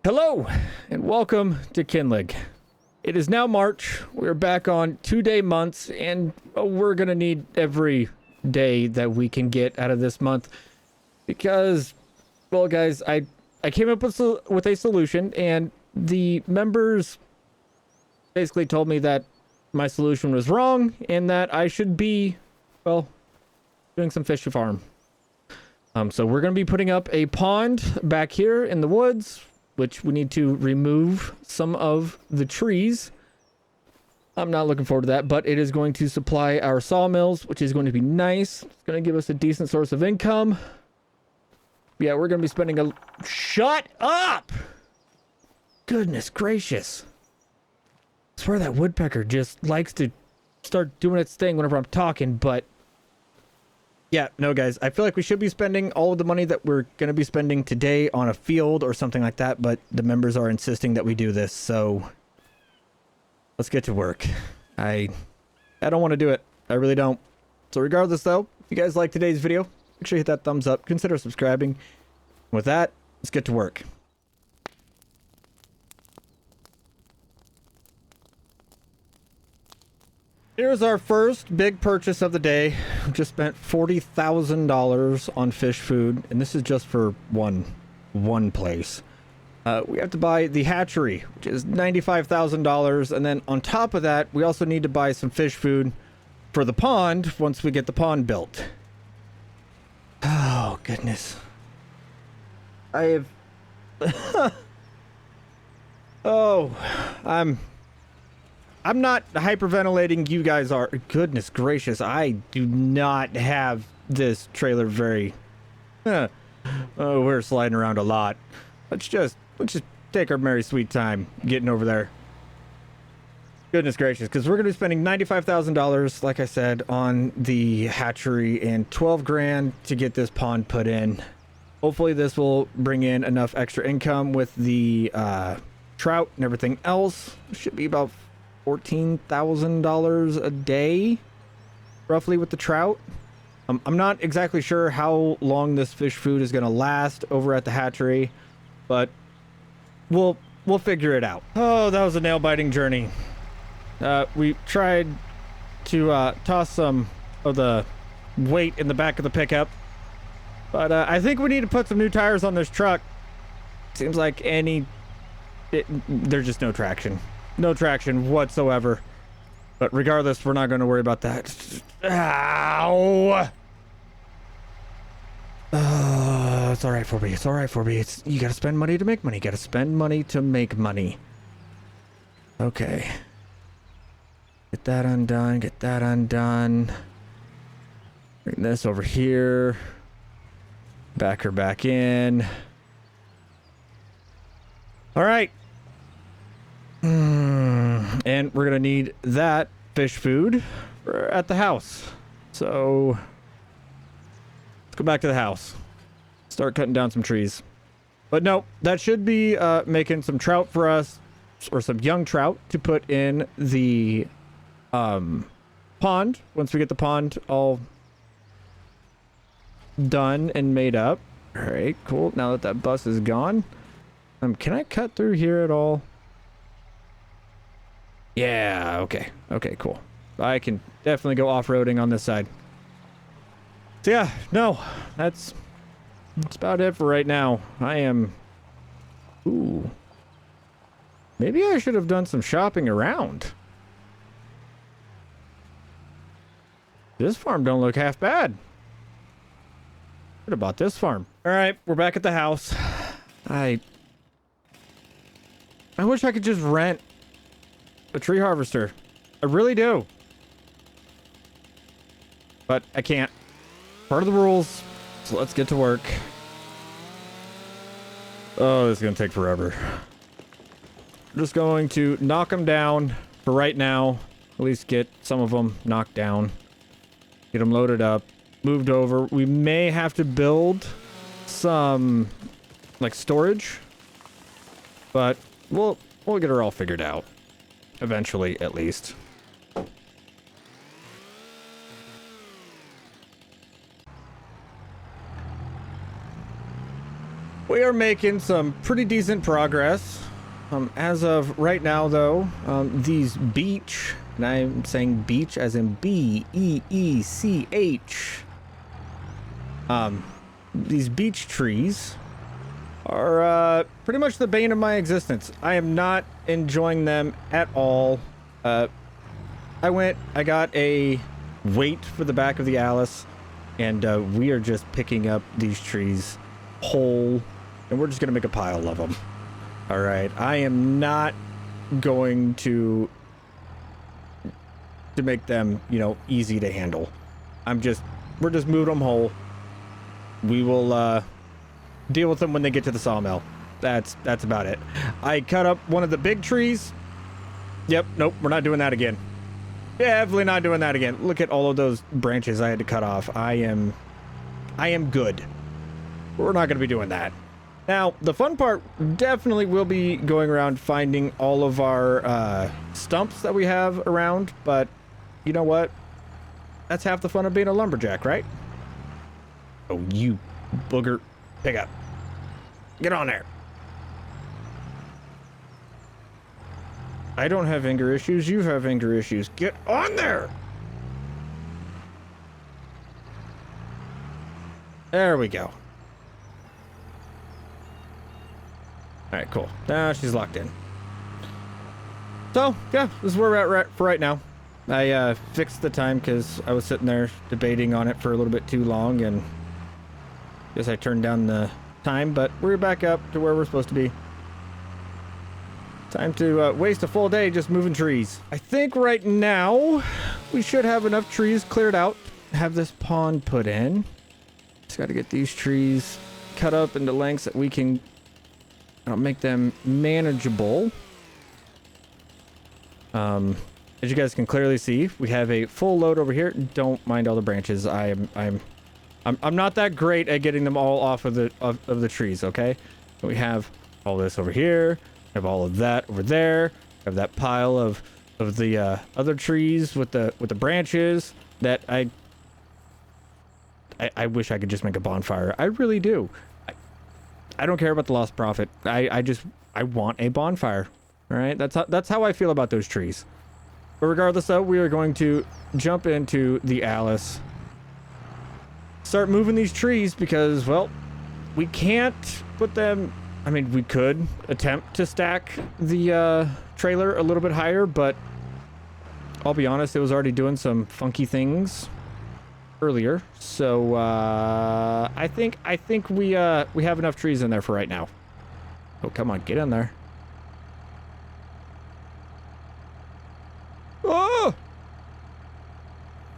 Hello and welcome to Kinlaig. It is now March. We're back on 2-day months and we're gonna need every day that we can get out of this month because, well guys, I came up with a solution and the members basically told me that my solution was wrong and that I should be, well, doing some fish to farm. So we're gonna be putting up a pond back here in the woods, which we need to remove some of the trees. I'm not looking forward to that, but it is going to supply our sawmills, which is going to be nice. It's going to give us a decent source of income. Yeah, we're going to be spending a... Shut up! Goodness gracious. I swear that woodpecker just likes to start doing its thing whenever I'm talking, but... Yeah, no guys, I feel like we should be spending all of the money that we're going to be spending today on a field or something like that, but the members are insisting that we do this, so let's get to work. I don't want to do it. I really don't. So regardless though, if you guys like today's video, make sure you hit that thumbs up, consider subscribing. With that, let's get to work. Here's our first big purchase of the day. We just spent $40,000 on fish food, and this is just for one place. We have to buy the hatchery, which is $95,000, and then on top of that, we also need to buy some fish food for the pond once we get the pond built. Oh, goodness. I have... Oh, I'm not hyperventilating, you guys are. Goodness gracious, I do not have this trailer very... Oh, we're sliding around a lot. Let's just take our merry sweet time getting over there. Goodness gracious, because we're going to be spending $95,000, like I said, on the hatchery and 12 grand to get this pond put in. Hopefully this will bring in enough extra income with the trout and everything else. It should be about $14,000 a day, roughly, with the trout. I'm not exactly sure how long this fish food is going to last over at the hatchery, but we'll figure it out. Oh, that was a nail-biting journey. We tried to toss some of the weight in the back of the pickup, but I think we need to put some new tires on this truck. Seems like there's just no traction. No traction whatsoever. But regardless, we're not going to worry about that. Ow! It's all right for me. It's all right for me. You got to spend money to make money. You got to spend money to make money. Okay. Get that undone. Get that undone. Bring this over here. Back her back in. All right. And we're gonna need that fish food at the house. So let's go back to the house. Start cutting down some trees. But no, that should be making some trout for us, or some young trout to put in the pond once we get the pond all done and made up. All right, cool. Now that bus is gone, can I cut through here at all? Yeah, okay. Okay, cool. I can definitely go off-roading on this side. So yeah, no, that's about it for right now. I am... Ooh. Maybe I should have done some shopping around. This farm don't look half bad. What about this farm? Alright, we're back at the house. I wish I could just rent a tree harvester. I really do. But I can't. Part of the rules. So let's get to work. Oh, this is going to take forever. I'm just going to knock them down for right now. At least get some of them knocked down. Get them loaded up. Moved over. We may have to build some, like, storage. But we'll get her all figured out. Eventually, at least. We are are making some pretty decent progress. As of right now, though, these beech, and I'm saying beech as in B-E-E-C-H, these beech trees are pretty much the bane of my existence. I am not enjoying them at all. I got a weight for the back of the Aorus, and we are just picking up these trees whole, and we're just gonna make a pile of them. All right, I am not going to make them, you know, easy to handle. We're just moving them whole. We will deal with them when they get to the sawmill. That's about it. I cut up one of the big trees. Yep, nope, we're not doing that again. Definitely not doing that again. Look at all of those branches I had to cut off. I am good. We're not going to be doing that. Now, the fun part definitely will be going around finding all of our stumps that we have around, but you know what? That's half the fun of being a lumberjack, right? Oh, you booger. Pick up. Get on there. I don't have anger issues. You have anger issues. Get on there. There we go. All right, cool. Now she's locked in. So, yeah, this is where we're at for right now. I fixed the time because I was sitting there debating on it for a little bit too long, and guess I turned down the time, but we're back up to where we're supposed to be. Time to waste a full day just moving trees. I think right now we should have enough trees cleared out, have this pond put in. Just got to get these trees cut up into lengths that we can make them manageable. As you guys can clearly see, we have a full load over here. Don't mind all the branches. I'm not that great at getting them all off of the trees, okay? We have all this over here. We have all of that over there. We have that pile of the other trees with the branches that I wish I could just make a bonfire. I really do. I don't care about the lost profit. I want a bonfire. All right? That's how I feel about those trees. But regardless, though, we are going to jump into the Aorus. Start moving these trees because, well, we can't put them... I mean, we could attempt to stack the trailer a little bit higher, but I'll be honest, it was already doing some funky things earlier. So I think we have enough trees in there for right now. Oh, come on, get in there. Oh!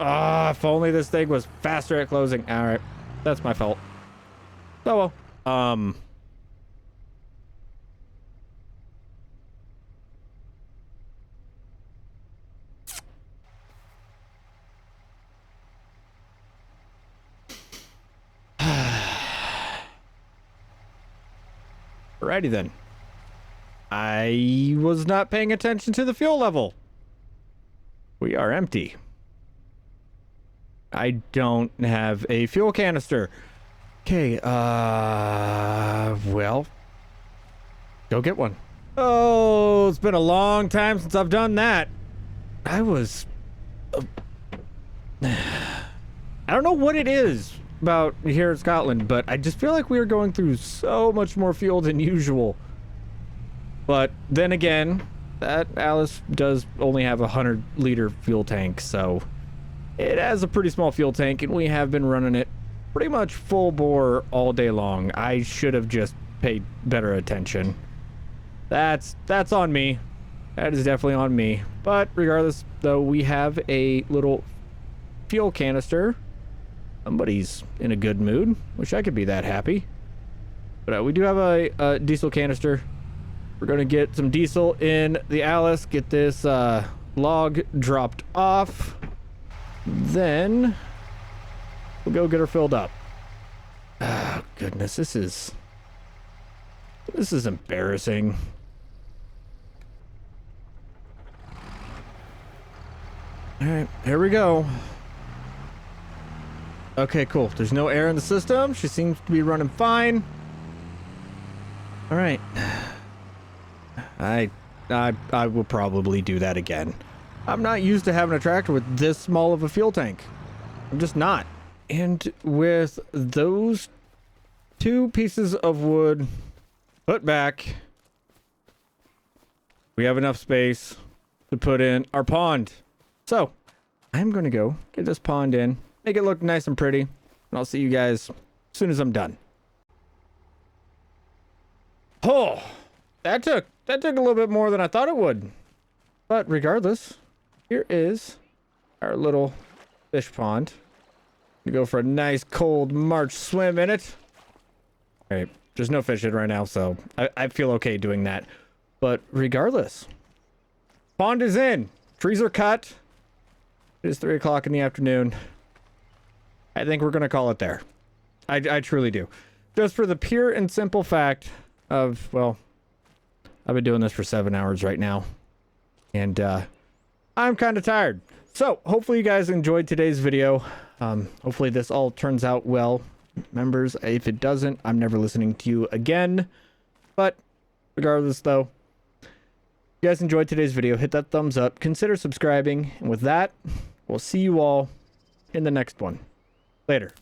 Ah, if only this thing was faster at closing. All right, that's my fault. Oh well. Alrighty then. I was not paying attention to the fuel level. We are empty. I don't have a fuel canister. Okay, well, go get one. Oh, it's been a long time since I've done that. I don't know what it is about here in Scotland, but I just feel like we are going through so much more fuel than usual. But then again, that Aorus does only have a 100-liter fuel tank, so it has a pretty small fuel tank, and we have been running it pretty much full bore all day long. I should have just paid better attention. That's on me. That is definitely on me. But regardless, though, we have a little fuel canister. Somebody's in a good mood. Wish I could be that happy. But we do have a diesel canister. We're going to get some diesel in the Aorus, get this log dropped off. Then we'll go get her filled up. Oh, goodness, this is embarrassing. All right, here we go. Okay, cool. There's no air in the system. She seems to be running fine. All right. I will probably do that again. I'm not used to having a tractor with this small of a fuel tank. I'm just not. And with those 2 pieces of wood put back, we have enough space to put in our pond. So I'm going to go get this pond in, make it look nice and pretty, and I'll see you guys as soon as I'm done. Oh, that took a little bit more than I thought it would. But regardless, here is our little fish pond. We go for a nice cold March swim in it. All right, there's no fish in right now, so I feel okay doing that. But regardless, pond is in. Trees are cut. It is 3 o'clock in the afternoon. I think we're going to call it there. I truly do. Just for the pure and simple fact of, well, I've been doing this for 7 hours right now. And I'm kind of tired. So hopefully you guys enjoyed today's video. Hopefully this all turns out well. Members, if it doesn't, I'm never listening to you again. But regardless though, if you guys enjoyed today's video, hit that thumbs up, consider subscribing, and with that, we'll see you all in the next one. Later.